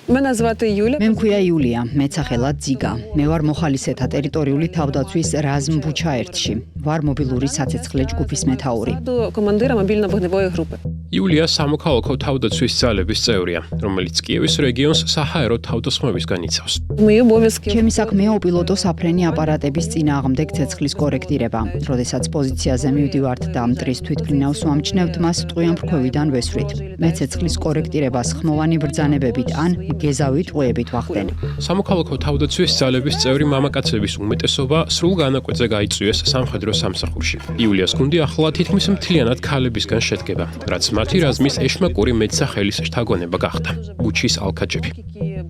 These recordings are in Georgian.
მე მქვია იულია, მეც სახელად ძიგა. მე ვარ მოხალისეთა ტერიტორიული თავდაცვის რაზმ ბუჩაერთში. ვარ მობილური საცეცხლე ჯგუფის მეთაური. იულია სამოქალაქო თავდაცვის ძალების წევრია, რომელიც კიევის რეგიონს საჰაერო თავდასხმებისგან იცავს. ჩემი საქმეა უპილოტო საფრენი აპარატების წინააღმდეგ ცეცხლის კორექტირება. როდესაც პოზიციაზე მივდივართ და მტრის თვითმფრინავს ვამჩნევთ, მას ტყვიან ფრქვევიდან ვესვრით. მე ცეცხლის კორექტირებას ხმოვანი ბრძანებებით ან გეზავით ტყვეებით ვახდენ. სამოქალაქო თავდაცვის ძალების წევრი მამაკაცების უმეტესობა სრულ განაკვეთზე გაიწვიეს სამხედრო სამსახურში. იულიას გუნდი ახლა თითქმის მთლიანად ქალებისგან შედგება, რაც მათი რაზმის ეშმაკური მეტსახელის შთაგონება გახდა. ბუჩის ალქაჯები.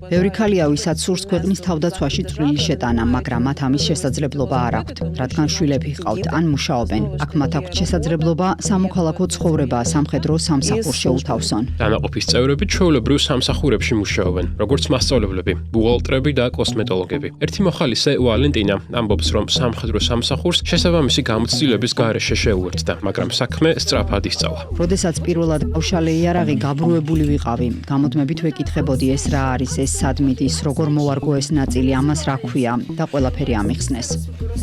ბევრი ქალია, ვისაც სურს ქვეყნის თავდაცვაში წვლილი შეტანა, მაგრამ მათ ამის შესაძლებლობა არ აქვთ, რადგან შვილები ჰყავთ ან მუშაობენ. აქ მათ აქვთ შესაძლებლობა სამოქალაქო ცხოვრება სამხედრო სამსახურში შეუთავსონ. დანაყოფის წევრები ჩვეულებრივ სამსახურებში მუშაობენ, როგორც მასწავლებლები, ბუღალტრები და კოსმეტოლოგები. ერთი მოხალისე ვალენტინა ამბობს, რომ სამხედრო სამსახურს შესაბამისი გამოცდილების გარეშე შეუერთდა, მაგრამ საქმე სწრაფად ისწავლა. როდესაც პირველად გავშალე იარაღი, გაბრუებული ვიყავი. გამოდმებით ვეკითხებოდი, ეს რა არის, ეს სად მიდის, როგორ მოვარგო ეს ნაწილი, ამას რა ქვია და ყველაფერი ამიხსნეს.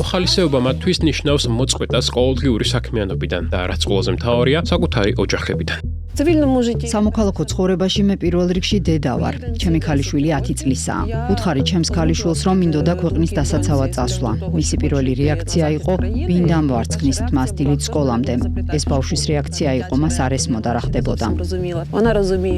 მოხალისეობა მათთვის ნიშნავს მოწყვეტას ყოველდღიური საქმიანობიდან და რაც ყველაზე მთავარია, საკუთარი ოჯახებიდან. სამოქალაქო ცხოვრებაში მე პირველ რიგში დედა ვარ. ჩემი ქალიშვილი 10 წლისაა. უთხარი ჩემს ქალიშვილს, რომ მინდოდა ქვეყნის დასაცავად წასვლა. მისი პირველი რეაქცია იყო, ვინ დამვარცხნის მას დილით სკოლამდე. ეს ბავშვის რეაქცია იყო, მას არ ესმოდა რა ხდებოდა.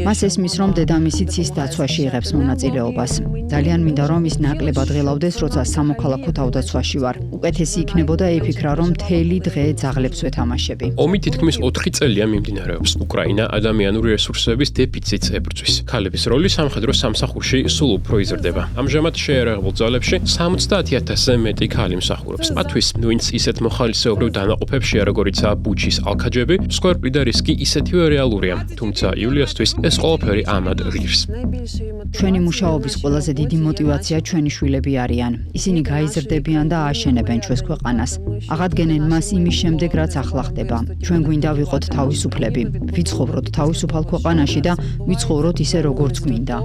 მას ესმის, რომ დედამისი ცის დაცვაში იღებს მონაწილეობას. ძალიან მინდა, რომ ის ნაკლებად ღელავდეს, როცა სამოქალაქო თავდაცვაში ვარ. უკეთესი იქნებოდა ეფიქრა, რომ მთელი დღე ძაღლებს ვეთამაშები. ომი თითქმის 4 წელია მიმდინარეობს. უკრაინა ადამიანური რესურსების დეფიციტს ებრძვის. ქალების როლი სამხედრო სამსახურში სულ უფრო იზრდება. ამჟამად შეიარაღებულ ძალებში 70,000-ზე მეტი ქალი მსახურობს. მათთვის, ვინც ისეთ მოხალისეობრივ დანაყოფებშია, როგორიცაა ბუჩის ალქაჯები, სკორპი და რისკი ისეთივე რეალურია. თუმცა იულიასთვის ეს ყველაფერი ამად ღირს. ჩვენი მუშაობის ყველაზე დიდი мотиваცია ჩვენი შვილები არიან. ისინი გაიზრდებიან და ააშენებენ ჩვენს ქვეყანას. აღადგენენ მას იმის შემდეგ, რაც ახლა ხდება. ჩვენ გვინდა ვიყოთ თავისუფლები. ვიცხოვროთ თავისუფალ ქვეყანაში და ვიცხოვროთ ისე, როგორც გვინდა.